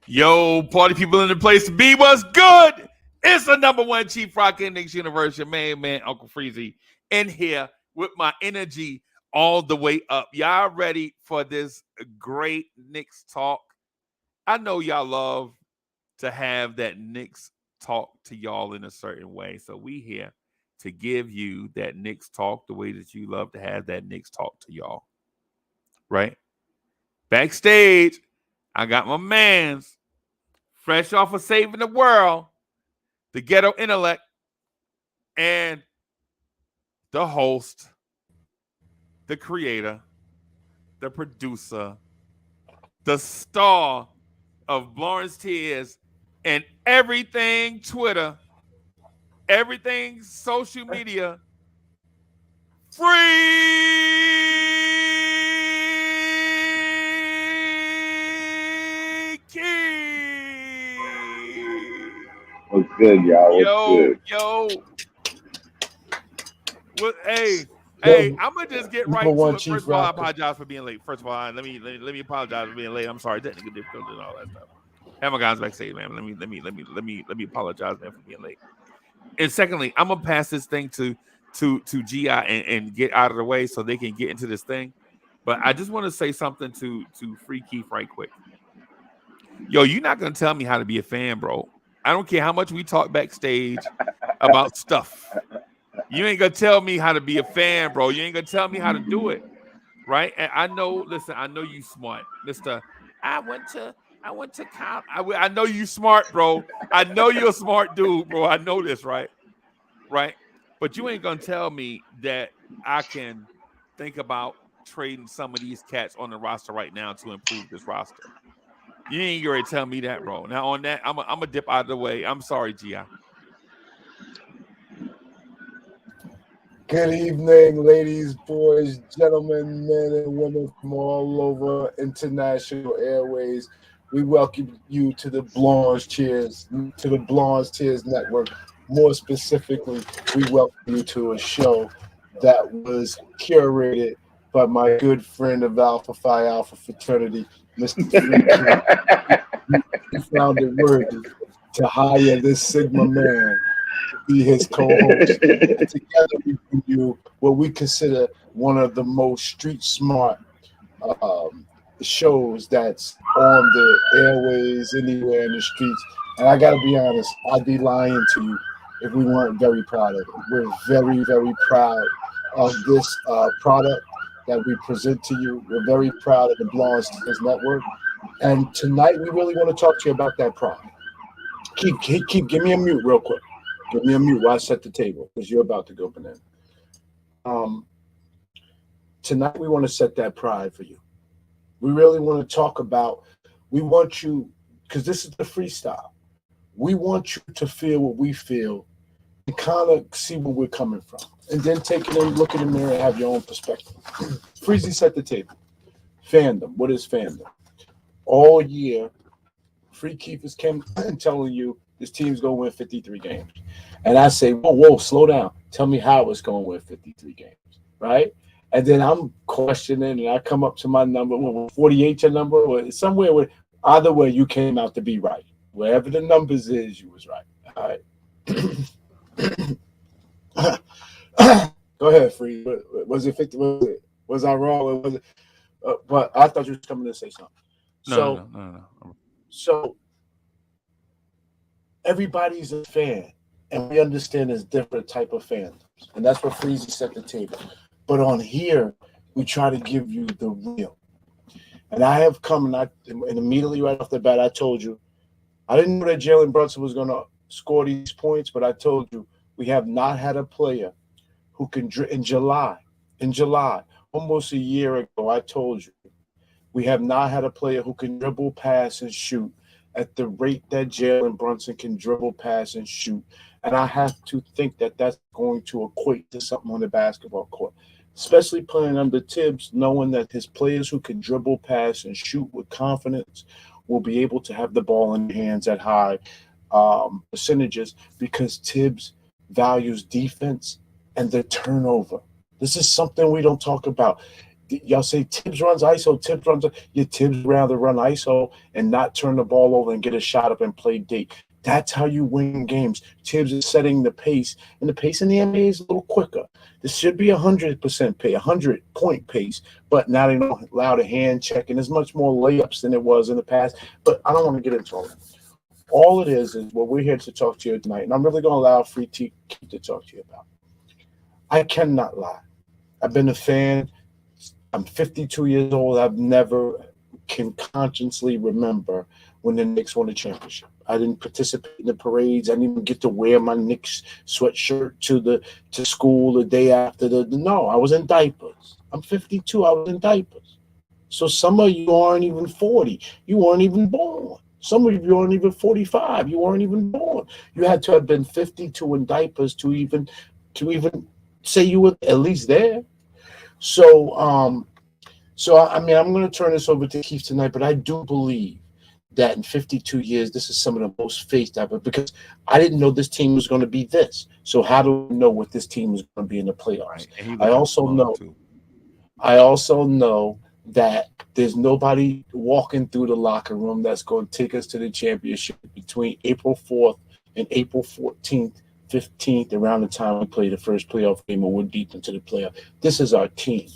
Yo, party people in the place to be. What's good? It's the number one Chief Rock in Knicks Universe, your main man, Uncle Freezie, in here with my energy all the way up. Y'all ready for this great Knicks talk? I know y'all love to have that Knicks talk to y'all in a certain way. So we here to give you that Knicks talk the way that you love to have that Knicks talk to y'all. Right? Backstage, I got my mans fresh off of Saving the World, the Ghetto Intellect, and the host, the creator, the producer, the star of Blorange Tears and everything Twitter, everything social media, Freaky. What's good, y'all? What's Yo, good? yo. Well, hey, Yo, I'm gonna just get number right to one it. First Chief of all, I Rocker. apologize for being late. First of all, let me apologize for being late. I'm sorry, technical difficulties and all that stuff. Have my guys backstage, man. Let me apologize, man, for being late. And secondly, I'm gonna pass this thing to Gi and get out of the way so they can get into this thing. But I just want to say something to Free Keith right quick. Yo, you're not gonna tell me how to be a fan, bro. I don't care how much we talk backstage about stuff. You ain't gonna tell me how to be a fan, bro. You ain't gonna tell me how to do it, right? And I know, listen, I know you smart, Mister. I went to, I went to college. I know you smart, bro. I know you're a smart dude, bro. I know this, right? Right? But you ain't gonna tell me that I can think about trading some of these cats on the roster right now to improve this roster. You ain't gonna tell me that, bro. Now on that, I'm a dip out of the way. I'm sorry, Gi. Good evening, ladies, boys, gentlemen, men, and women from all over international airways. We welcome you to the Blorange Tears, to the Blorange Tears Network. More specifically, we welcome you to a show that was curated by my good friend of Alpha Phi Alpha fraternity, Mr. Freaky. He found it worthy to hire this Sigma man be his co-host. And together we bring you what we consider one of the most street smart shows that's on the airways, anywhere in the streets. And I gotta be honest, I'd be lying to you if we weren't very proud of it. We're very, very proud of this product that we present to you. We're very proud of the Blondes Tears Network. And tonight we really want to talk to you about that product. Give me a mute real quick. Give me a mute while I set the table because you're about to go banana. Um, Tonight we want to set that pride for you. We really want to talk about. We want you because this is the freestyle. We want you to feel what we feel and kind of see where we're coming from, and then take it and look in the mirror and have your own perspective. Freezy set the table. Fandom. What is fandom? All year, Free Keith is telling you this team's going to win 53 games. And I say, whoa, slow down. Tell me how it's going to win 53 games, right? And then I'm questioning, and I come up to my number, 48 your number, or somewhere where either way you came out to be right. Wherever the numbers is, you was right. All right. Go ahead, Free. Was it 50? Was I wrong? Or was it? But I thought you was coming to say something. No. So everybody's a fan, and we understand there's different type of fandoms, and that's what Freezy set the table. But on here, we try to give you the real. And I have come and immediately right off the bat, I told you I didn't know that Jalen Brunson was going to score these points, but I told you we have not had a player who can in July, almost a year ago, I told you we have not had a player who can dribble, pass, and shoot at the rate that Jalen Brunson can dribble, pass, and shoot. And I have to think that that's going to equate to something on the basketball court, especially playing under Tibbs, knowing that his players who can dribble, pass, and shoot with confidence will be able to have the ball in their hands at high percentages because Tibbs values defense and the turnover. This is something we don't talk about. y'all say Tibbs runs ISO, Tibbs runs. Your Tibbs rather run ISO and not turn the ball over and get a shot up and play D. That's how you win games. Tibbs is setting the pace, and the pace in the NBA is a little quicker. This should be 100% pace, 100-point pace, but now they don't allow the hand check, and there's much more layups than it was in the past. But I don't want to get into all that. All it is what we're here to talk to you tonight, and I'm really going to allow Free T to talk to you about. I cannot lie. I've been a fan. I'm 52 years old. I've never can consciously remember when the Knicks won the championship. I didn't participate in the parades. I didn't even get to wear my Knicks sweatshirt to school the day after No, I was in diapers. I'm 52. I was in diapers. So some of you aren't even 40. You weren't even born. Some of you aren't even 45. You weren't even born. You had to have been 52 in diapers to even say you were at least there. So I mean, I'm going to turn this over to Keith tonight, but I do believe that in 52 years, this is some of the most faced ever, because I didn't know this team was going to be this. So how do we know what this team is going to be in the playoffs? Right. I also know that there's nobody walking through the locker room that's going to take us to the championship between April 4th and April 14th, 15th, around the time we play the first playoff game or we're deep into the playoff. This is our team.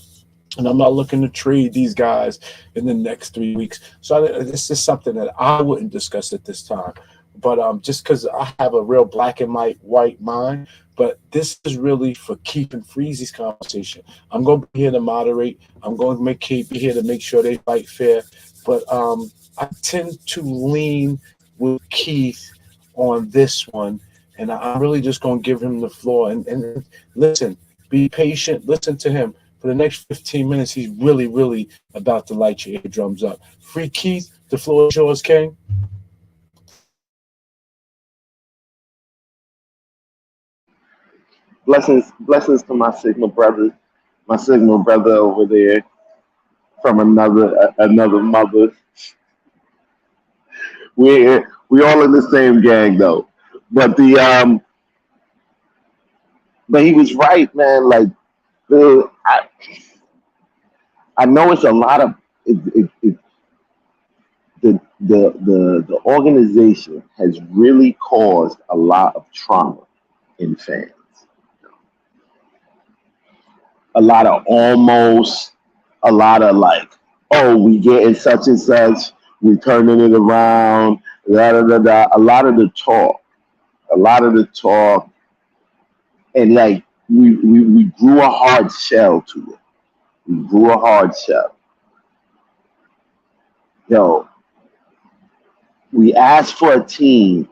And I'm not looking to trade these guys in the next 3 weeks. So this is something that I wouldn't discuss at this time. But just because I have a real black and white mind, but this is really for Keith and Freezie's conversation. I'm going to be here to moderate. I'm going to make Keith be here to make sure they fight fair. But I tend to lean with Keith on this one, and I'm really just going to give him the floor. And listen, be patient. Listen to him. For the next 15 minutes, he's really, really about to light your eardrums up. Free Keith, the floor is yours, King. Blessings to my Sigma brother over there from another mother. We all in the same gang though, but but he was right, man. Like I know it's a lot of the organization has really caused a lot of trauma in fans. A lot of almost, a lot of like, oh, we getting such and such, we turning it around, da da da da. A lot of the talk, and like we grew a hard shell to it. We grew a hard shell. Yo, we asked for a team.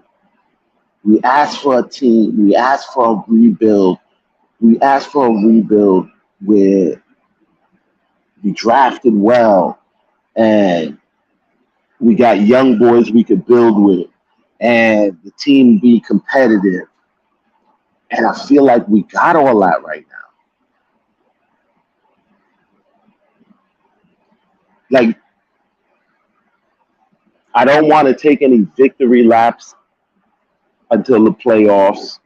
We asked for a team. We asked for a rebuild. We asked for a rebuild where we drafted well and we got young boys we could build with and the team be competitive. And I feel like we got all that right now. Like, I don't want to take any victory laps until the playoffs,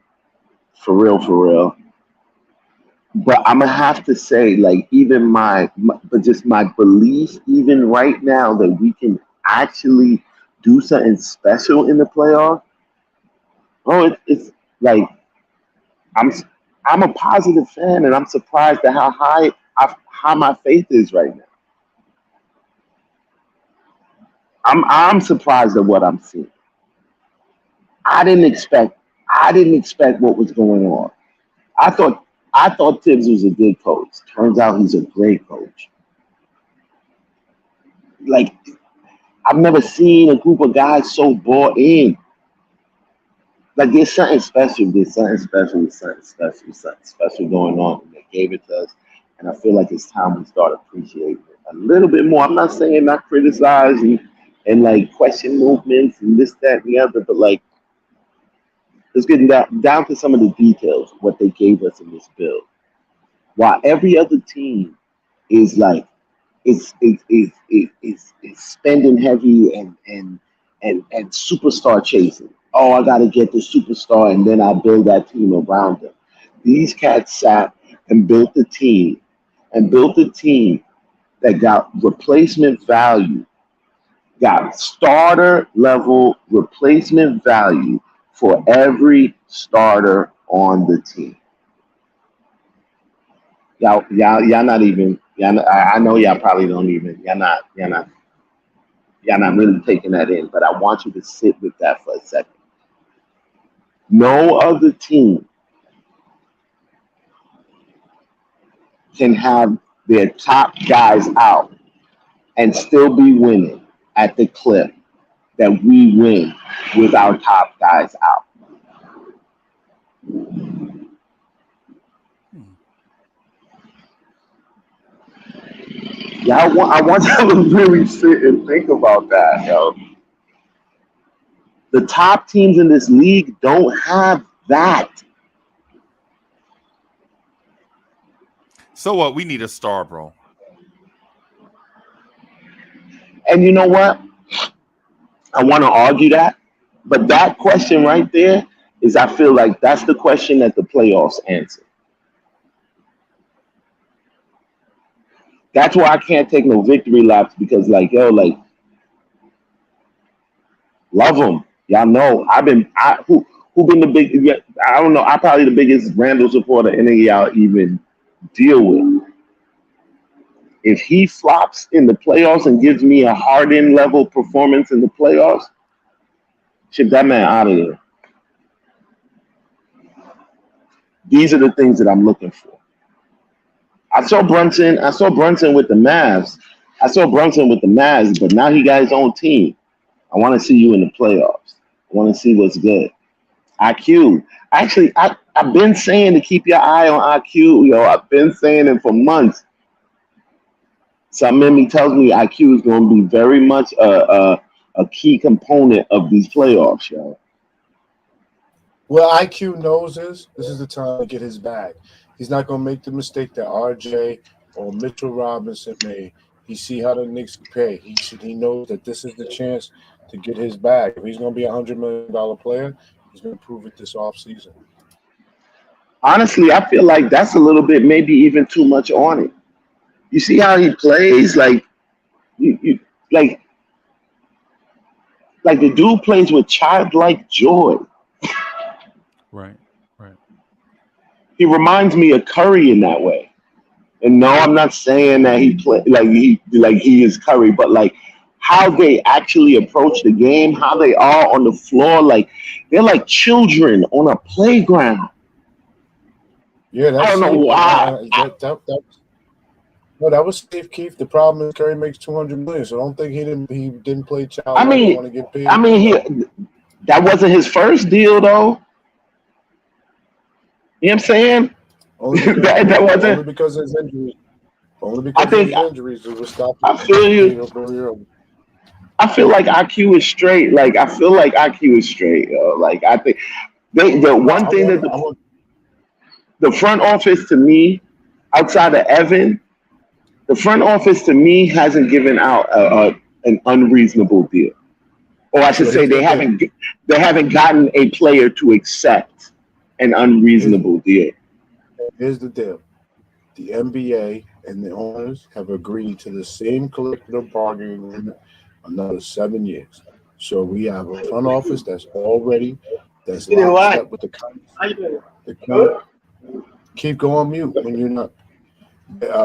for real. But I'm gonna have to say, like, even my belief, even right now, that we can actually do something special in the playoff. Oh, it's like I'm a positive fan, and I'm surprised at how high my faith is right now. I'm surprised at what I'm seeing. I didn't expect what was going on. I thought Tibbs was a good coach. Turns out he's a great coach. Like, I've never seen a group of guys so bought in. Like, there's something special. There's something special going on. And they gave it to us. And I feel like it's time we start appreciating it a little bit more. I'm not saying not criticize and like question movements and this, that, and the other, but like, let's get down to some of the details, what they gave us in this build. While every other team is like, is spending heavy and superstar chasing. Oh, I got to get the superstar, and then I build that team around them. These cats sat and built a team that got replacement value, got starter level replacement value for every starter on the team. Y'all not even. I know y'all probably don't even. Y'all not really taking that in. But I want you to sit with that for a second. No other team can have their top guys out and still be winning at the clip that we win with our top guys out. Yeah, I want y'all to really sit and think about that, yo. The top teams in this league don't have that. So what? We need a star, bro. And you know what? I want to argue that, but that question right there is, I feel like that's the question that the playoffs answer. That's why I can't take no victory laps, because, like, yo, like, love them. Y'all know who been the big? I don't know. I'm probably the biggest Randall supporter any of y'all even deal with. If he flops in the playoffs and gives me a Harden level performance in the playoffs, ship that man out of there. These are the things that I'm looking for. I saw Brunson with the Mavs. But now he got his own team. I want to see you in the playoffs. I want to see what's good. IQ. Actually, I've been saying to keep your eye on IQ, yo. I've been saying it for months. Something in me tells me IQ is going to be very much a key component of these playoffs, yo. Well, IQ knows this is the time to get his bag. He's not going to make the mistake that RJ or Mitchell Robinson made. He see how the Knicks pay. He knows that this is the chance to get his bag. If he's going to be $100 million player, he's going to prove it this offseason. Honestly, I feel like that's a little bit, maybe even too much on it. You see how he plays, like like the dude plays with childlike joy. Right. He reminds me of Curry in that way. And no, I'm not saying that he play like he is Curry, but like how they actually approach the game, how they are on the floor, like they're like children on a playground. Yeah, that's I don't know why. No, that was Steve Keefe. The problem is Curry makes $200 million, so don't think he didn't play child. I mean, want to get paid. That wasn't his first deal though. You know what I'm saying? Only because of his injuries. Injuries, it was stopped. I feel you. I feel like IQ is straight. Like I feel like IQ is straight. Yo. Like I think the front office to me, outside of Evan, the front office to me hasn't given out an unreasonable deal, or I should say they haven't gotten a player to accept an unreasonable deal. Here's the deal: the NBA and the owners have agreed to the same collective bargaining agreement another 7 years. So we have a front office that's locked up with the current. Keep going mute when you're not.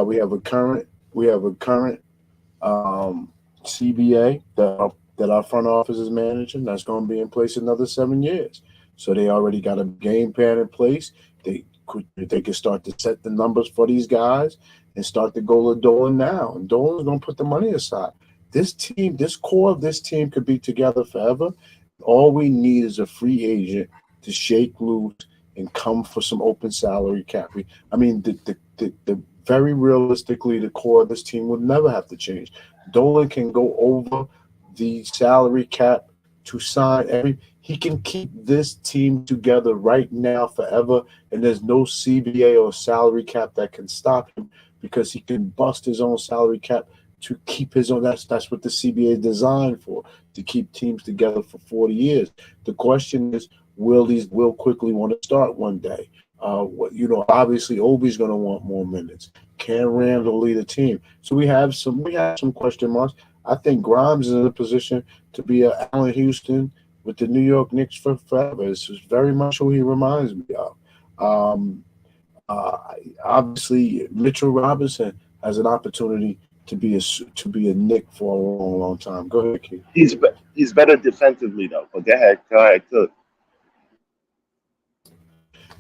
We have a current CBA that our front office is managing. That's going to be in place another 7 years. So they already got a game plan in place. They can start to set the numbers for these guys and start to go to Dolan now. And Dolan's going to put the money aside. This core of this team could be together forever. All we need is a free agent to shake loose and come for some open salary cap. The very realistically, the core of this team would never have to change. Dolan can go over the salary cap to sign he can keep this team together right now forever, and there's no CBA or salary cap that can stop him because he can bust his own salary cap to keep his own. That's what the CBA is designed for, to keep teams together for 40 years. The question is, will quickly want to start one day? Obviously Obi's going to want more minutes. Can Randall lead a team? So we have some question marks. I think Grimes is in a position to be a Allen Houston with the New York Knicks for forever. This is very much who he reminds me of. Um, uh, Obviously, Mitchell Robinson has an opportunity to be a Knick for a long, long time. Go ahead, Keith. He's better defensively though. But go ahead, cook.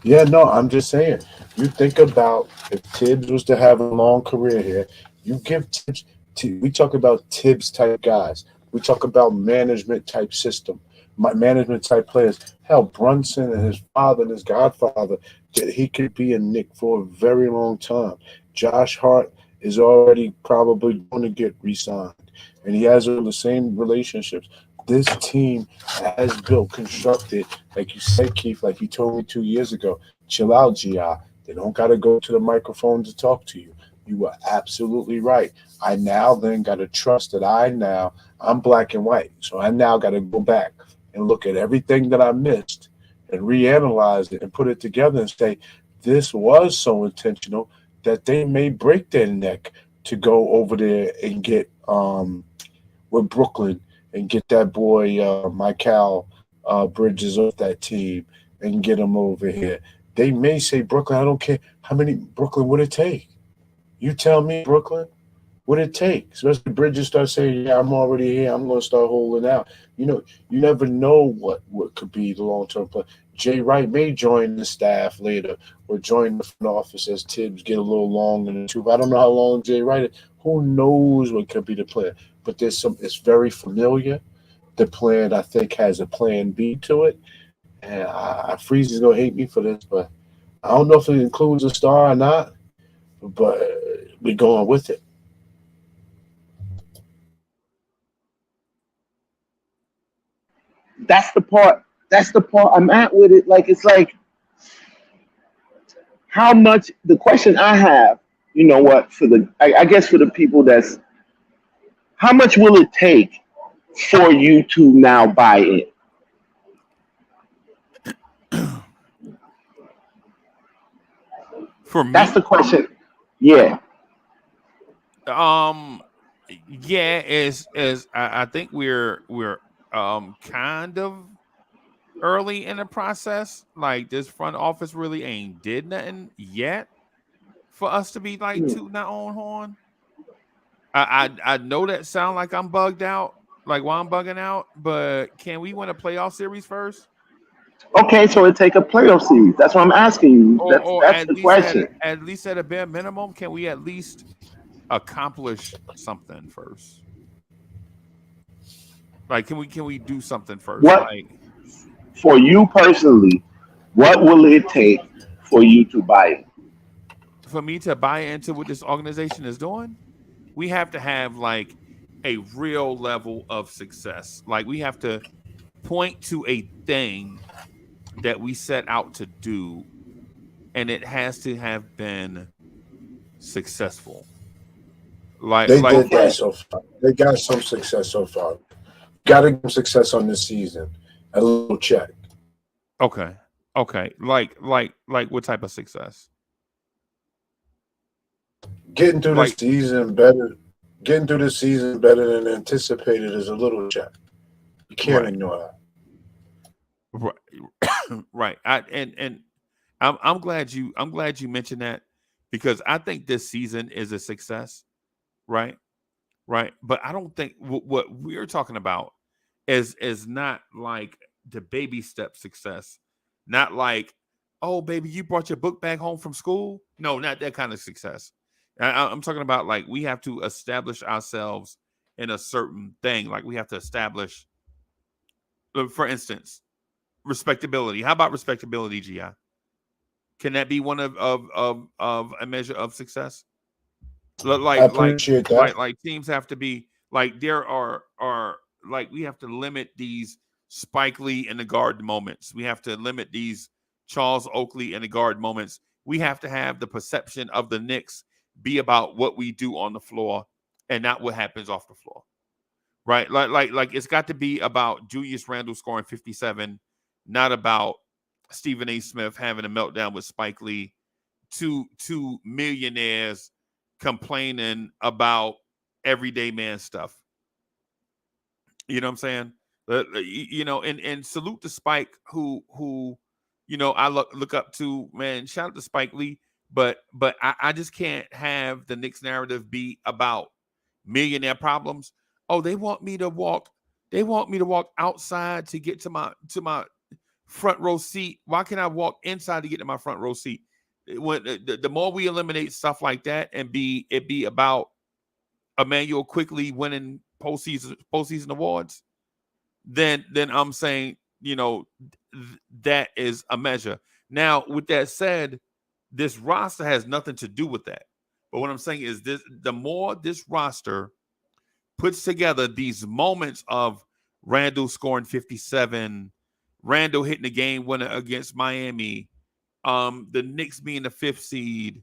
Yeah, no, I'm just saying. You think about if Tibbs was to have a long career here, you give Tibbs. We talk about Tibbs type guys. We talk about management type system, management type players. Hell, Brunson and his father and his godfather, he could be a Nick for a very long time. Josh Hart is already probably going to get re-signed, and he has all the same relationships. This team has built, constructed, like you said, Keith, like you told me 2 years ago. Chill out, GI. They don't got to go to the microphone to talk to you. You were absolutely right. I now then got to trust that I'm black and white. So I now got to go back and look at everything that I missed and reanalyze it and put it together and say, this was so intentional that they may break their neck to go over there and get with Brooklyn and get that boy Michael Bridges off that team and get him over here. They may say Brooklyn. I don't care how many Brooklyn would it take. You tell me, Brooklyn, what it take. Especially Bridges start saying, "Yeah, I'm already here. I'm going to start holding out." You never know what could be the long term plan. Jay Wright may join the staff later or join the front office as Tibbs get a little long in the tooth. I don't know how long Jay Wright is. Who knows what could be the plan? But there's some. It's very familiar. The plan I think has a plan B to it, and Freeze is gonna hate me for this, but I don't know if it includes a star or not. But we're going with it. That's the part. That's the part I'm at with it. Like it's like how much. The question I have, you know what, I guess for the people that's how much will it take for you to now buy in? For That's the me, question. Yeah. um, yeah, is I think we're kind of early in the process. Like this front office really ain't did nothing yet for us to be like Hmm. tooting our own horn. I know that sound like I'm bugged out, like why I'm bugging out, but can we win a playoff series first? Okay, so it take a playoff series. That's what I'm asking you. That's Or that's the question. at least at a bare minimum, can we at least accomplish something first? Like can we do something first? What Like for you personally? What will it take for you to buy it? for me to buy into what this organization is doing, we have to have like a real level of success. Like we have to point to a thing that we set out to do, and it has to have been successful. They did that Okay, so far. They got some success so far. Got to give them success on this season. A little check. Okay. Okay. Like what type of success? Getting through the Like season better. Getting through the season better than anticipated is a little check. You can't right. ignore that. Right. right. And I'm glad you mentioned that because I think this season is a success, right? Right. But I don't think what we're talking about is not like the baby step success. Not like, oh baby, you brought your book back home from school. No, not that kind of success. I'm talking about like we have to establish ourselves in a certain thing. Like we have to establish, for instance, respectability. How about respectability, Gi? Can that be one of a measure of success? Li- I Like like appreciate that. like teams have to be like there are like we have to limit these Spike Lee in the guard moments. We have to limit these Charles Oakley in the guard moments. We have to have the perception of the Knicks be about what we do on the floor and not what happens off the floor. Right? Like it's got to be about Julius Randle scoring 57, not about Stephen A. Smith having a meltdown with Spike Lee, two millionaires complaining about everyday man stuff. You know what I'm saying? And salute to Spike, who I look up to, man. Shout out to Spike Lee, but I just can't have the Knicks narrative be about millionaire problems. Oh, they want me to walk outside to get to my front row seat. Why can't I walk inside to get to my front row seat? When the more we eliminate stuff like that and be about Emmanuel quickly winning postseason awards, then I'm saying, that is a measure. Now, with that said, this roster has nothing to do with that. But what I'm saying is the more this roster puts together these moments of Randall scoring 57, Randall hitting the game winner against Miami, the Knicks being the 5th seed,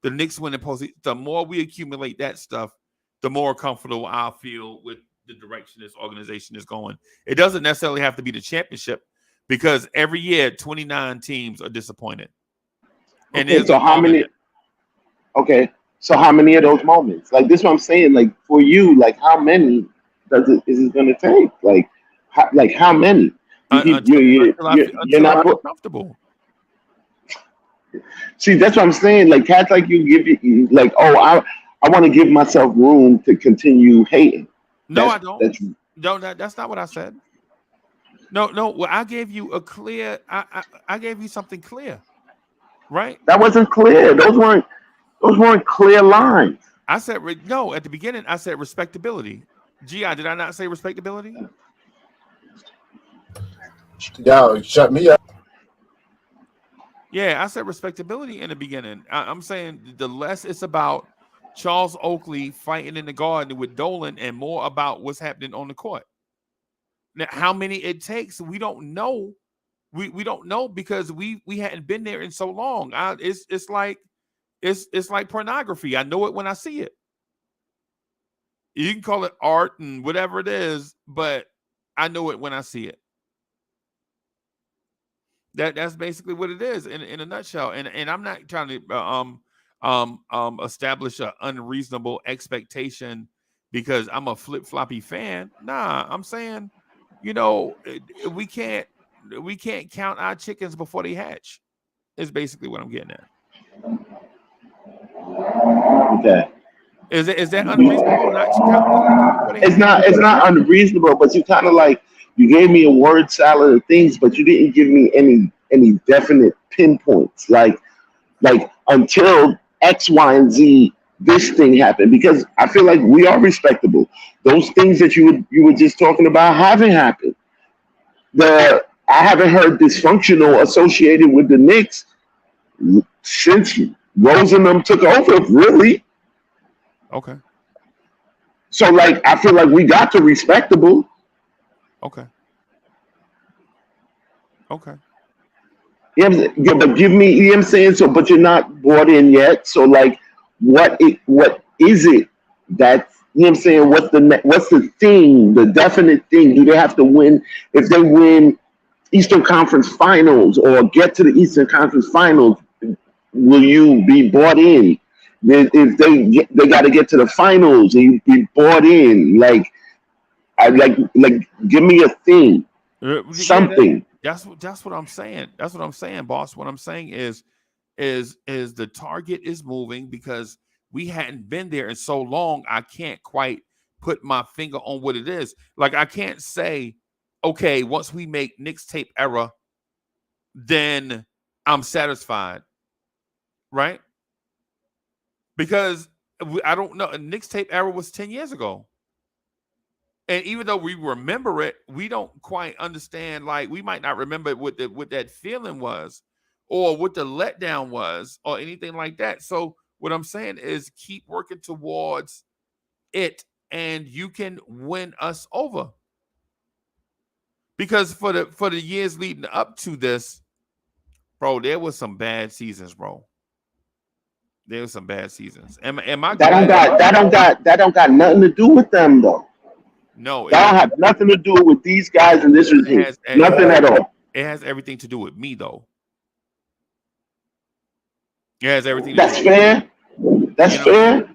the Knicks winning postseason, the more we accumulate that stuff, the more comfortable I feel with the direction this organization is going. It doesn't necessarily have to be the championship, because every year 29 teams are disappointed. And okay, so how many? Okay, so how many of those moments? Like, this is what I'm saying. Like, for you, like, how many is it going to take? Like how many? You're not comfortable. See, that's what I'm saying. Like, cats like you like, oh, I want to give myself room to continue hating. No, I don't. That's not what I said. No. Well, I gave you a clear. I gave you something clear, right? That wasn't clear. Those weren't clear lines. I said no at the beginning. I said respectability. Gi, did I not say respectability? Yo, shut me up. Yeah, I said respectability in the beginning. I'm saying the less it's about Charles Oakley fighting in the garden with Dolan and more about what's happening on the court. Now, how many it takes, we don't know. We don't know because we hadn't been there in so long. It's like pornography. I know it when I see it. You can call it art and whatever it is, but I know it when I see it. That's basically what it is in a nutshell. And I'm not trying to establish an unreasonable expectation because I'm a flip-floppy fan. Nah, I'm saying, we can't count our chickens before they hatch. Is basically what I'm getting at. Okay. Is that unreasonable? It's not unreasonable, but you kind of like, you gave me a word salad of things, but you didn't give me any definite pinpoints. Like until X, Y, and Z, this thing happened, because I feel like we are respectable. Those things that you were just talking about haven't happened. I haven't heard dysfunctional associated with the Knicks since Rose and them took over, really. Okay. So, like, I feel like we got to respectable. Okay. Yeah, but give me, you know what I'm saying? So, but you're not bought in yet. So, like, what is it that, you know what I'm saying? What's the thing, the definite thing? Do they have to win? If they win Eastern Conference Finals or get to the Eastern Conference Finals, will you be bought in? If they got to get to the finals and you be bought in, like give me a thing, something. That's what I'm saying. That's what I'm saying, boss. What I'm saying is the target is moving because we hadn't been there in so long. I can't quite put my finger on what it is. Like, I can't say, okay, once we make Knicks tape era, then I'm satisfied, right? Because I don't know. Knicks tape era was 10 years ago. And even though we remember it, we don't quite understand. Like, we might not remember what that feeling was or what the letdown was or anything like that. So what I'm saying is keep working towards it and you can win us over. Because for the years leading up to this, bro, there was some bad seasons, bro. There were some bad seasons. Am I that don't got nothing to do with them though. No, that don't have nothing to do with these guys and this regime. Nothing at all. It has everything to do with me, though. It has everything. That's fair. That's fair.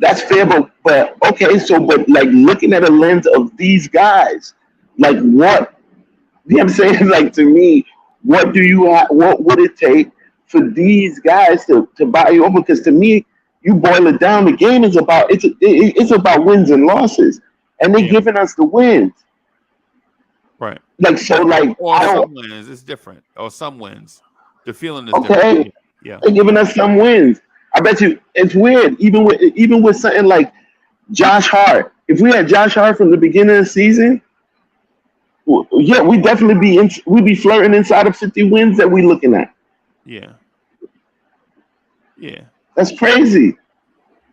That's fair. But okay. So, but like looking at a lens of these guys, like what? You know what I'm saying? Like to me, what do you have? What would it take for these guys to buy you over? Because to me, you boil it down, the game is about it's about wins and losses, and they're giving us the wins. Right. Like so, like or I don't. some wins, it's different. Or some wins, the feeling is Okay, different. Yeah. they're giving us some wins. I bet you it's weird. Even with something like Josh Hart, if we had Josh Hart from the beginning of the season, yeah, we definitely we'd be flirting inside of 50 wins that we looking at. Yeah. Yeah. That's crazy.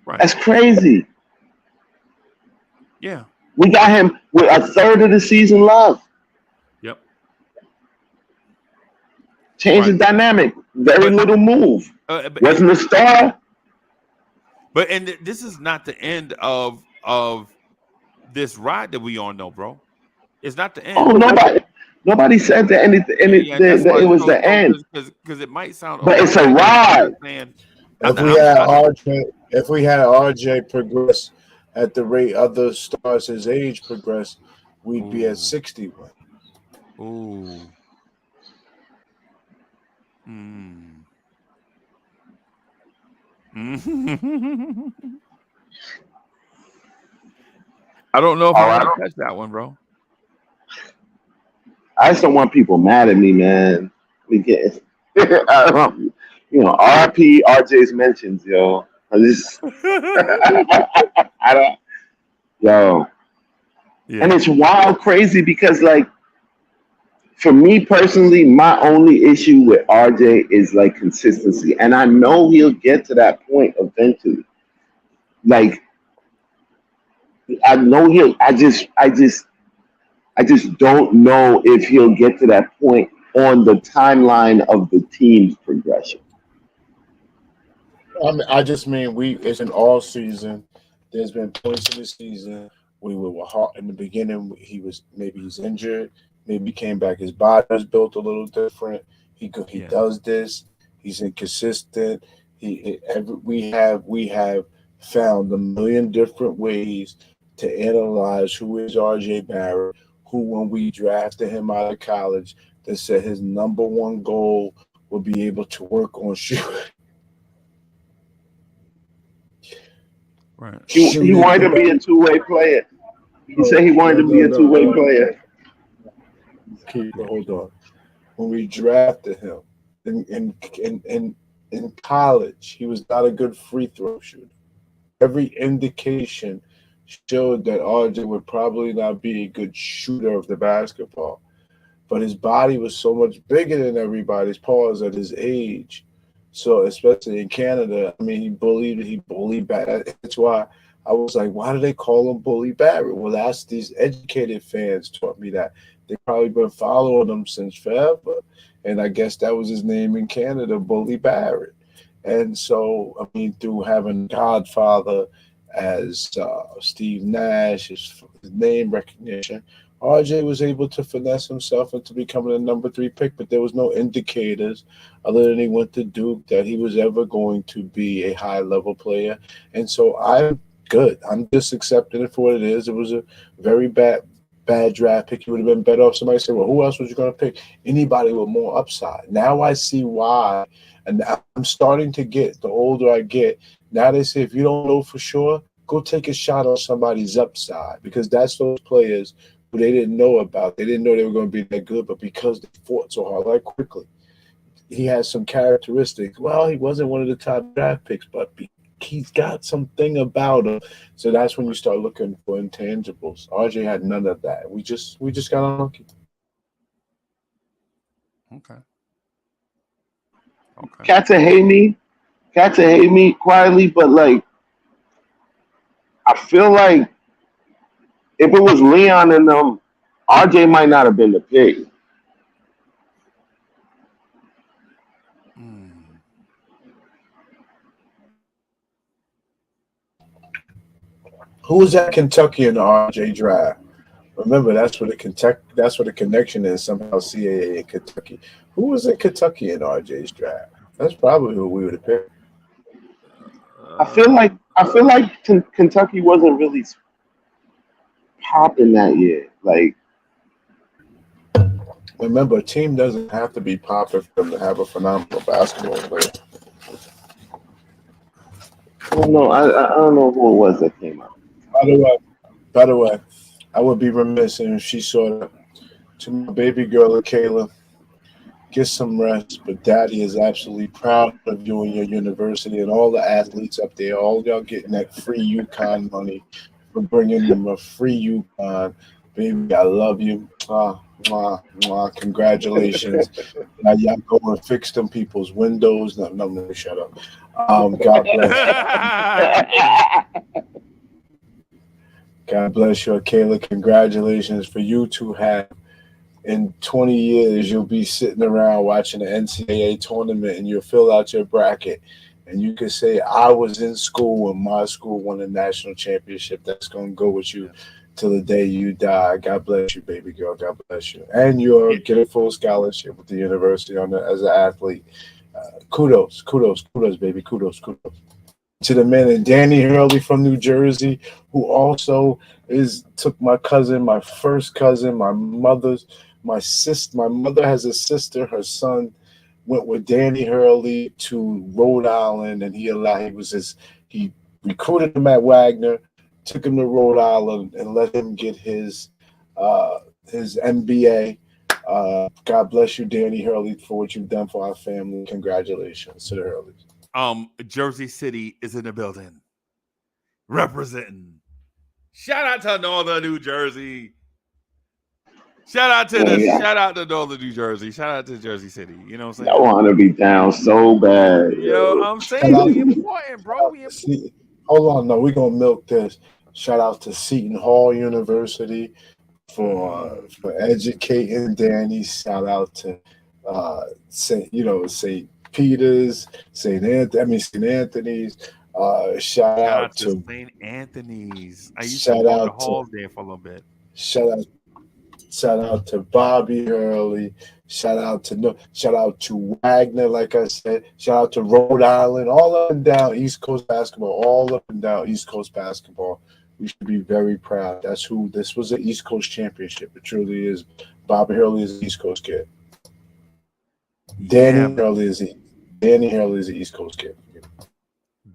Right. That's crazy. Yeah. We got him with a third of the season left. Yep. Change the dynamic. Very little move. Wasn't a star. But this is not the end of this ride that we on, though, bro. It's not the end. Oh, nobody said that anything. That it was the end. Because it might sound. But it's a ride. If we had RJ progress at the rate other stars his age progress, we'd be at 61. Ooh. Mm. I don't know if I want to catch that one, bro. I just don't want people mad at me, man. RP RJ's mentions, yo. I don't, yo. Yeah. And it's wild crazy because, like, for me personally, my only issue with RJ is like consistency, and I know he'll get to that point eventually. Like, I know he'll. I just don't know if he'll get to that point on the timeline of the team's progression. I just mean it's an all season. There's been points in the season we were hot in the beginning. He's injured. Maybe came back. His body is built a little different. He does this. He's inconsistent. We have found a million different ways to analyze who is RJ Barrett. Who, when we drafted him out of college, that said his number one goal would be able to work on shooting. Right. He wanted to be a two-way player. He said he wanted to be a two-way player. Hold on. When we drafted him in college, he was not a good free throw shooter. Every indication showed that RJ would probably not be a good shooter of the basketball. But his body was so much bigger than everybody's paws at his age. So especially in Canada, I mean, he bullied Barrett. That's why I was like, why do they call him Bully Barrett? Well, that's these educated fans taught me that. They've probably been following him since forever. And I guess that was his name in Canada, Bully Barrett. And so, I mean, through having Godfather as Steve Nash, his name recognition, RJ was able to finesse himself into becoming a number 3 pick, but there was no indicators other than he went to Duke that he was ever going to be a high-level player. And so I'm good. I'm just accepting it for what it is. It was a very bad draft pick. You would have been better off. Somebody said, well, who else was you going to pick? Anybody with more upside. Now I see why. And I'm starting to get, the older I get, now they say if you don't know for sure, go take a shot on somebody's upside, because that's those players who they didn't know about. They didn't know they were going to be that good, but because they fought so hard, like quickly, he has some characteristics. Well, he wasn't one of the top draft picks, but he's got something about him. So that's when you start looking for intangibles. RJ had none of that. We just got unlucky. Okay. Cats hate me quietly, but like I feel like if it was Leon and them, RJ might not have been the pick. Who was at Kentucky in the RJ draft? Remember, that's where the Kentucky. That's where the connection is. Somehow CAA in Kentucky. Who was in Kentucky in RJ's draft? That's probably who we would have picked. I feel like Kentucky wasn't really popping that year. Like, Remember, a team doesn't have to be popular for them to have a phenomenal basketball player. I don't know. I don't know who it was that came out. By the way, I would be remiss if she saw that. To my baby girl, Kayla, get some rest. But Daddy is absolutely proud of you and your university and all the athletes up there. All y'all getting that free UConn money for bringing them a free UConn. Baby, I love you. Mwah, mwah, mwah. Congratulations. Now y'all go and fix them people's windows. No, shut up. God bless. God bless you, Kayla. Congratulations for you to have. In 20 years, you'll be sitting around watching the NCAA tournament and you'll fill out your bracket. And you can say, I was in school when my school won a national championship. That's going to go with you till the day you die. God bless you, baby girl. God bless you. And you'll get a full scholarship with the university as an athlete. Kudos, baby. Kudos. To the man and Danny Hurley from New Jersey, who also took my cousin, my first cousin, my sister. My mother has a sister. Her son went with Danny Hurley to Rhode Island, and he recruited him at Wagner, took him to Rhode Island, and let him get his MBA. God bless you, Danny Hurley, for what you've done for our family. Congratulations to the Hurleys. Jersey City is in the building, representing. Shout out to Northern New Jersey. Shout out to Northern New Jersey. Shout out to Jersey City. You know what I'm saying? I want to be down so bad. Yo, I'm saying we important, bro. Hold on, no, we're gonna milk this. Shout out to Seton Hall University for educating Danny. Shout out to St. Peter's, St. Anthony's. Shout out to St. Anthony's. I used to walk the halls there for a little bit. Shout out to Bobby Hurley. Shout out to Wagner, like I said. Shout out to Rhode Island, all up and down East Coast basketball, all up and down East Coast basketball. We should be very proud. This was an East Coast championship. It truly is. Bobby Hurley is an East Coast kid. Danny Hurley is an East Coast kid.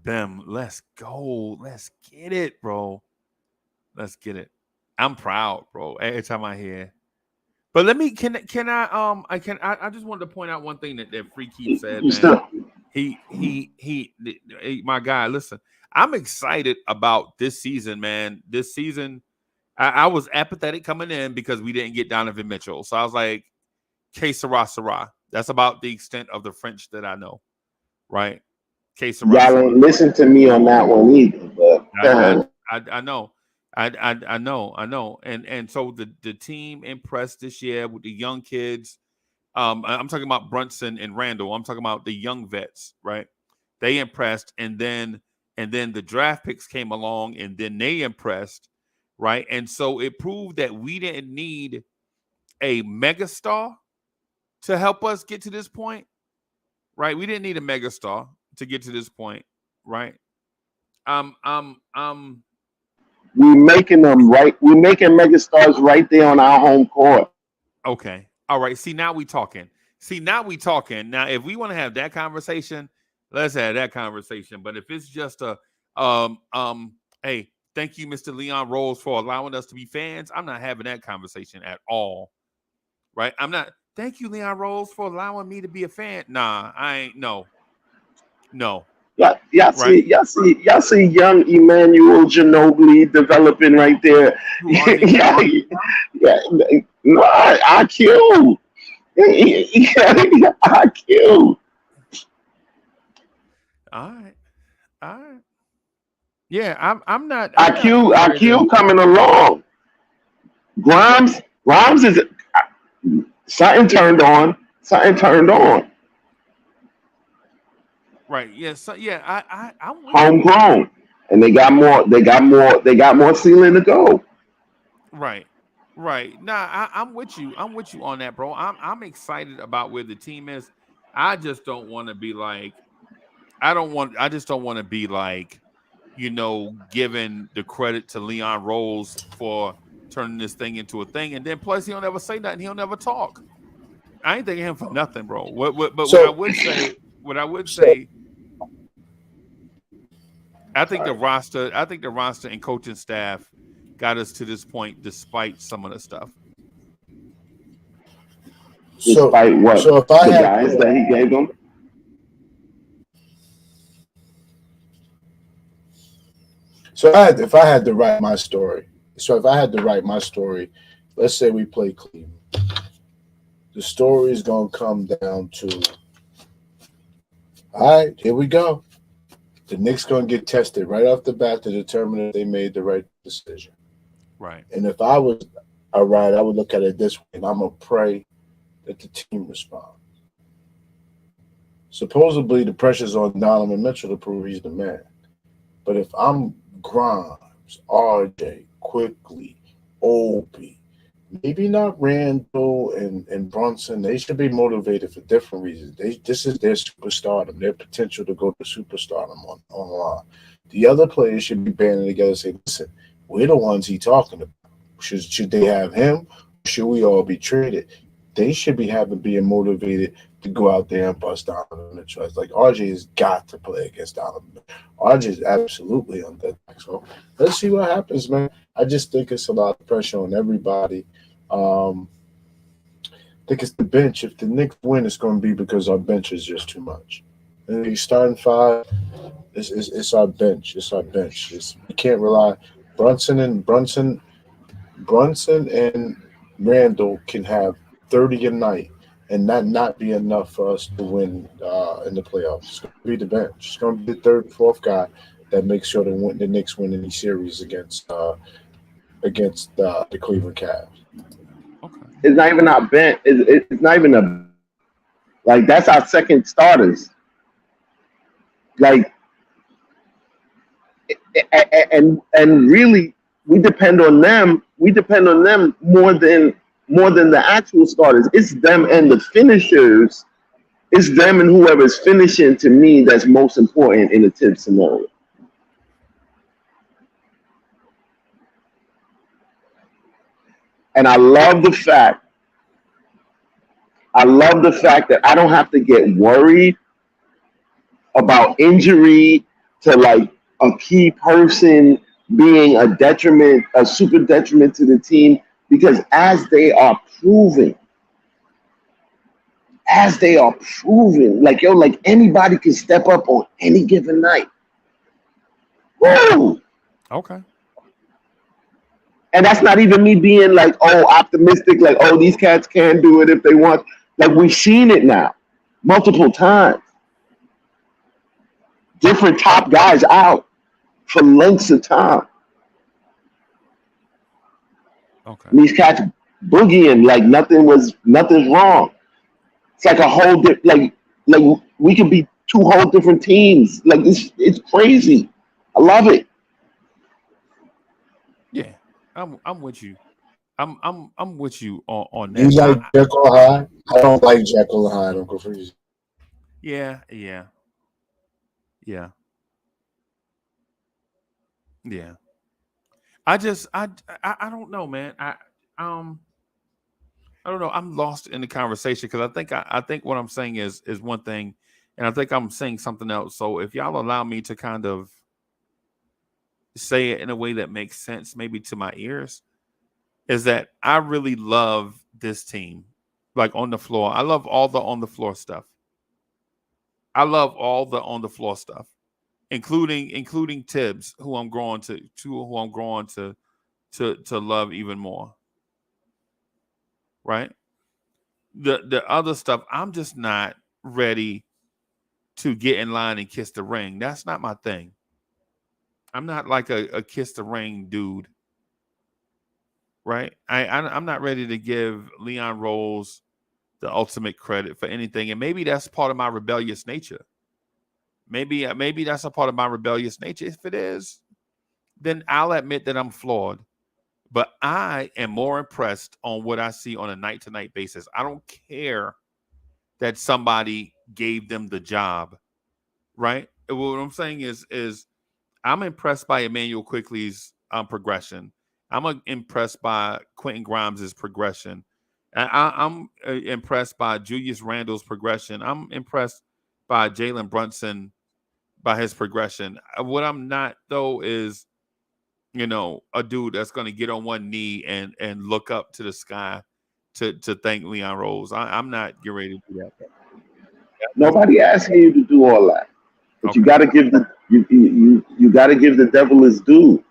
Bim, let's go. Let's get it, bro. Let's get it. I'm proud, bro. Every time I hear. But I just wanted to point out one thing that Free Keith said, man. He my guy, listen, I'm excited about this season, man. This season, I was apathetic coming in because we didn't get Donovan Mitchell. So I was like, que sera, sera. That's about the extent of the French that I know, right? Que sera, y'all ain't listen to me on that one either, but I know. I know. And so the team impressed this year with the young kids. I'm talking about Brunson and Randall. I'm talking about the young vets, right? They impressed, and then the draft picks came along, and then they impressed, right? And so it proved that we didn't need a megastar to help us get to this point, right? We didn't need a megastar to get to this point, right? We're making them right. We're making megastars right there on our home court. Okay. All right. See, now we talking. Now, if we want to have that conversation, let's have that conversation. But if it's just hey, thank you, Mr. Leon Rose, for allowing us to be fans, I'm not having that conversation at all. Right? I'm not. Thank you, Leon Rose, for allowing me to be a fan. Nah, I ain't. No. Y'all see young Emmanuel Ginobili developing right there. No, IQ. IQ. All right. Yeah, I'm not. IQ coming along. Grimes is something turned on. Right. Yeah. So yeah, I'm homegrown, and they got more ceiling to go. Right. Right. Nah, I'm with you. I'm with you on that, bro. I'm excited about where the team is. I just don't want to be like I just don't want to be like, giving the credit to Leon Rose for turning this thing into a thing. And then plus he'll never say nothing. He'll never talk. I ain't thinking him for nothing, bro. But what I So, would say, so I think the roster and coaching staff got us to this point despite some of the stuff. so Despite what so if I the had guys that he gave them. if I had to write my story, let's say we play Cleveland. The story is gonna come down to, all right, here we go. The Knicks gonna get tested right off the bat to determine if they made the right decision. Right. And if I was all right, I would look at it this way, and I'm gonna pray that the team responds. Supposedly, the pressure's on Donovan Mitchell to prove he's the man. But if I'm Grimes, RJ, Quickly, Obi, maybe not Randall and Brunson, they should be motivated for different reasons. This is their superstardom, their potential to go to superstardom online. The other players should be banding together and say, listen, we're the ones he talking about. Should they have him? Should we all be traded? They should be being motivated to go out there and bust Donovan Mitchell. It's like RJ has got to play against Donovan Mitchell. RJ is absolutely on that. So let's see what happens, man. I just think it's a lot of pressure on everybody. I think it's the bench. If the Knicks win, it's going to be because our bench is just too much. And the starting five, it's our bench. It's our bench. We can't rely. Brunson and Randall can have 30 a night and that not be enough for us to win in the playoffs. It's going to be the bench. It's going to be the third, fourth guy that makes sure the Knicks win any series against the Cleveland Cavs. Okay. It's not even our bench. It's not even like that's our second starters. Like and really, we depend on them. We depend on them more than the actual starters. It's them and the finishers. It's them and whoever's finishing. To me, that's most important in a tip scenario. And I love the fact that I don't have to get worried about injury to like a key person being a super detriment to the team, because as they are proving, like anybody can step up on any given night. Woo! Okay. And that's not even me being like, optimistic, like, these cats can do it if they want. Like, we've seen it now multiple times. Different top guys out for lengths of time. Okay. And these cats boogieing like nothing's wrong. It's like a whole like we could be two whole different teams. Like it's crazy. I love it. Yeah. I'm with you. I'm with you on You that. like Jekyll Hyde? I don't like Jekyll Hyde, Uncle Freezie. Yeah. I don't know, man. I don't know. I'm lost in the conversation because I think what I'm saying is one thing, and I think I'm saying something else. So if y'all allow me to kind of say it in a way that makes sense, maybe to my ears, is that I really love this team, like on the floor. I love all the on the floor stuff. I love all the on the floor stuff, including Tibbs, who I'm growing to love even more. Right. The other stuff, I'm just not ready to get in line and kiss the ring. That's not my thing. I'm not like a kiss the ring dude. Right. I'm not ready to give Leon Rose the ultimate credit for anything. And maybe that's part of my rebellious nature. Maybe that's a part of my rebellious nature. If it is, then I'll admit that I'm flawed. But I am more impressed on what I see on a night-to-night basis. I don't care that somebody gave them the job, right? What I'm saying is I'm impressed by Emmanuel Quickly's progression. I'm impressed by Quentin Grimes' progression. I'm impressed by Julius Randle's progression. I'm impressed by Jalen Brunson, by his progression. What I'm not, though, is a dude that's going to get on one knee and look up to the sky to thank Leon Rose. I'm not getting ready to do that. Nobody asking you to do all that, but Okay. you got to give you got to give the devil his due.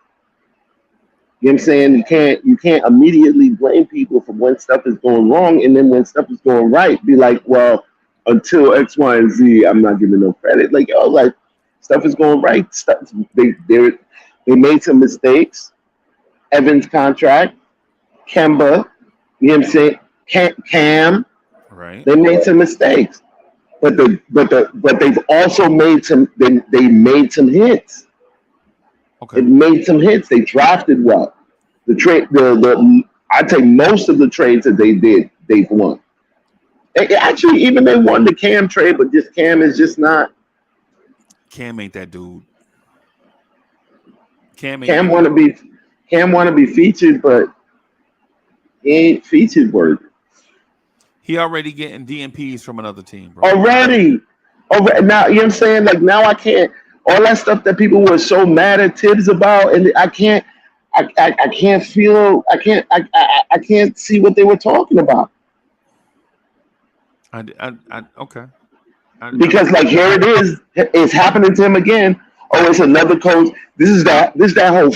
You know what I'm saying? You can't immediately blame people for when stuff is going wrong, and then when stuff is going right, be like, well, until X, Y, and Z, I'm not giving no credit. Like, like stuff is going right. Stuff they made some mistakes. Evans contract, Kemba, you know what I'm saying? Cam, Right. they made some mistakes, but they've also made some. They made some hits. Okay. It made some hits. They drafted well. The trade, I'd say most of the trades that they did, they've won. Actually, even they won the Cam trade, but just Cam is just not. Cam ain't that dude. Cam want to be featured, but he ain't featured worthy. He already getting DMPs from another team, bro. Already. Now, you know what I'm saying? Like, now I can't. All that stuff that people were so mad at Tibbs about, and I can't see what they were talking about. Okay. Because like here it is, it's happening to him again. Oh, it's another coach. This is that whole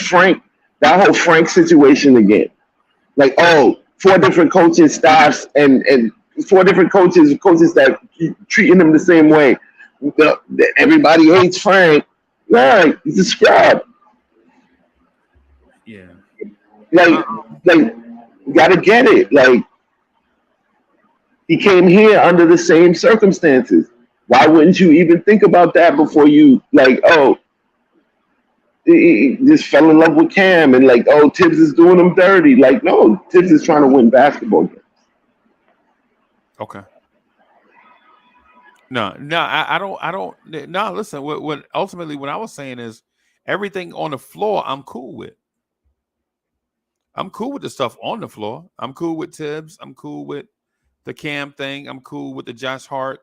Frank situation again. Like, oh, 4 different coaching staffs and 4 different coaches that keep treating him the same way. Everybody hates Frank. Right, he's a scrub. Yeah. Like, you gotta get it. Like, he came here under the same circumstances. Why wouldn't you even think about that before you he just fell in love with Cam and Tibbs is doing him dirty. Like, no, Tibbs is trying to win basketball games. Okay. No, I don't. No, listen. What ultimately what I was saying is everything on the floor I'm cool with. I'm cool with the stuff on the floor. I'm cool with Tibbs. I'm cool with the Cam thing. I'm cool with the Josh Hart,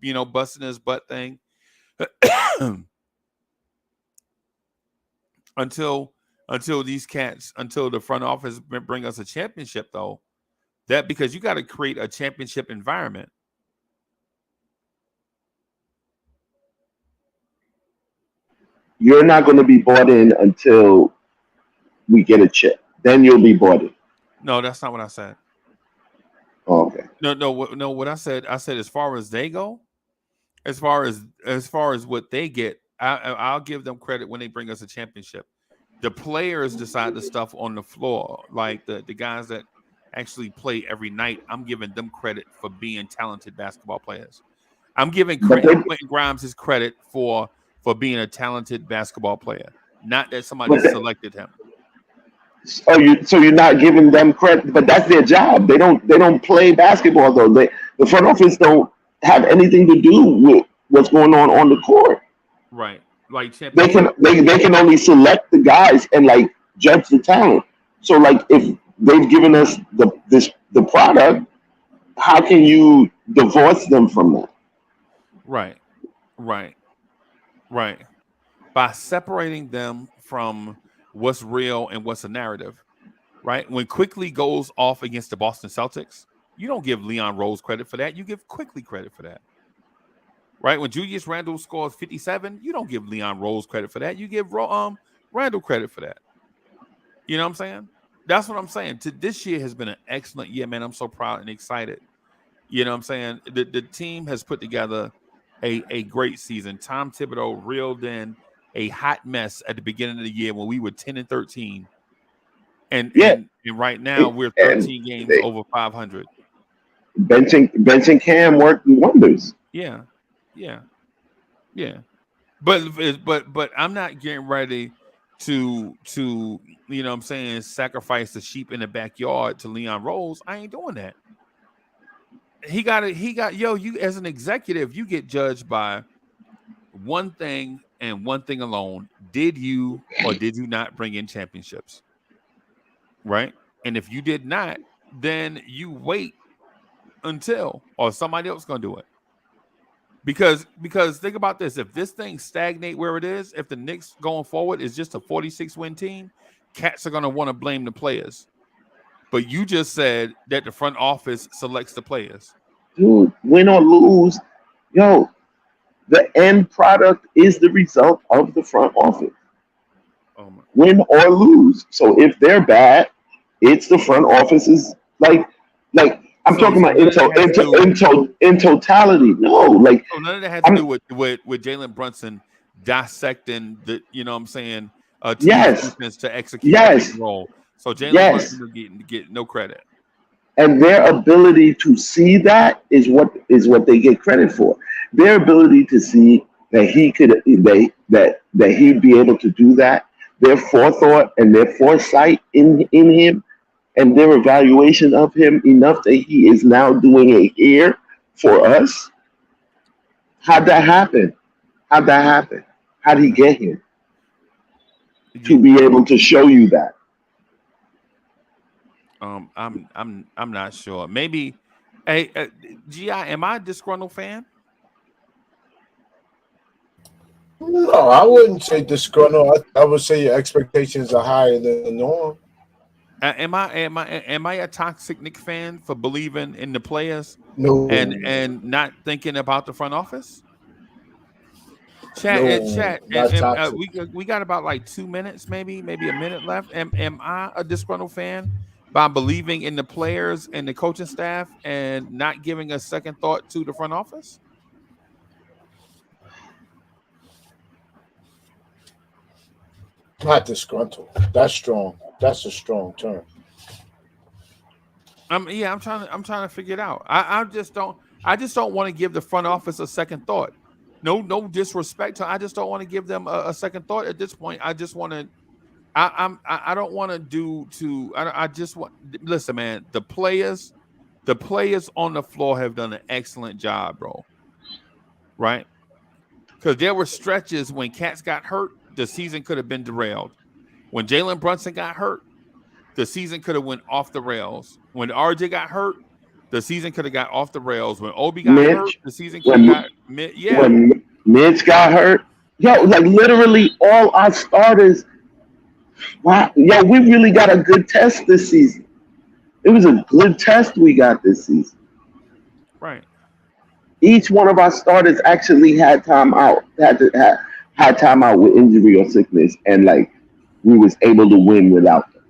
busting his butt thing. until the front office bring us a championship, though. That because you got to create a championship environment. You're not going to be bought in until we get a chip. Then you'll be bought in. No, that's not what I said. Oh, okay. No. What I said as far as they go, as far as what they get, I'll give them credit when they bring us a championship. The players decide the stuff on the floor, like the guys that actually play every night. I'm giving them credit for being talented basketball players. I'm giving Quentin Grimes his credit for being a talented basketball player, not that somebody selected him. So you're not giving them credit, but that's their job. They don't play basketball though. The front office don't have anything to do with what's going on the court. Right. Like they can only select the guys and judge the talent. So if they've given us the product, how can you divorce them from that? Right. By separating them from what's real and what's a narrative, right? When Quickly goes off against the Boston Celtics, you don't give Leon Rose credit for that. You give Quickly credit for that. Right? When Julius Randle scores 57, you don't give Leon Rose credit for that. You give Randle credit for that. You know what I'm saying? That's what I'm saying. This year has been an excellent year, man. I'm so proud and excited. You know what I'm saying? The team has put together a great season. Tom Thibodeau reeled in a hot mess at the beginning of the year when we were 10-13. And right now we're 13 games over 500. Benching Cam worked wonders. Yeah. But I'm not getting ready to you know what I'm saying, sacrifice the sheep in the backyard to Leon Rose. I ain't doing that. He got you as an executive, you get judged by one thing and one thing alone. Did you or did you not bring in championships? Right? And if you did not, then you wait until or somebody else gonna do it. Because think about this. If this thing stagnate where it is, if the Knicks going forward is just a 46-win team, cats are gonna want to blame the players. But you just said that the front office selects the players. Dude, win or lose, yo, the end product is the result of the front office. Win or lose. So if they're bad, it's the front office's like I'm talking about in totality. No, like so none of that has to do with Jalen Brunson dissecting the, you know what I'm saying, yes, defense to execute the role. So Jalen Brunson will get no credit. And their ability to see that is what they get credit for. Their ability to see that that he'd be able to do that, their forethought and their foresight in him, and their evaluation of him enough that he is now doing it here for us. How'd that happen? How'd he get here? To be able to show you that. I'm not sure. Maybe, hey, Gi, am I a disgruntled fan? No, I wouldn't say disgruntled. I would say your expectations are higher than the norm. Am I a toxic Knicks fan for believing in the players? No, and not thinking about the front office? Chat, we got about like 2 minutes, maybe a minute left. Am I a disgruntled fan by believing in the players and the coaching staff and not giving a second thought to the front office? Not disgruntled. That's strong. That's a strong term. I'm trying to figure it out. I just don't want to give the front office a second thought. No disrespect to. I just don't want to give them a second thought at this point. I just want to. I don't want to do to. I just want. Listen, man. The players on the floor have done an excellent job, bro. Right? Because there were stretches when Cats got hurt, the season could have been derailed. When Jalen Brunson got hurt, the season could have went off the rails. When RJ got hurt, the season could have got off the rails. When Obi got hurt, the season could have got When Mitch got hurt, yo, like literally all our starters. Wow, yo, we really got a good test this season. It was a good test we got this season. Right. Each one of our starters actually had time out. Had time out with injury or sickness, and like we was able to win without them.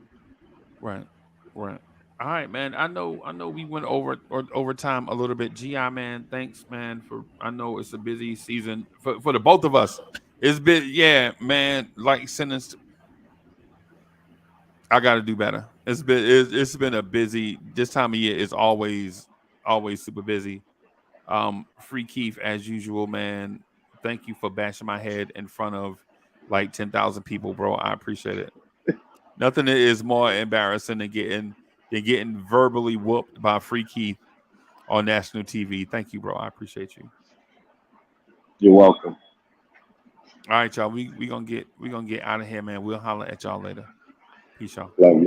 Right. All right, man. I know we went over time a little bit. GI, man, thanks, man. I know it's a busy season for the both of us. It's been, yeah, man. Like sentence, I got to do better. It's been a busy. This time of year is always super busy. Free Keith as usual, man. Thank you for bashing my head in front of like 10,000 people, bro. I appreciate it. Nothing is more embarrassing than getting verbally whooped by Free Keith on national TV. Thank you, bro. I appreciate you. You're welcome. All right, y'all. We gonna get out of here, man. We'll holler at y'all later. Peace, y'all. Love you.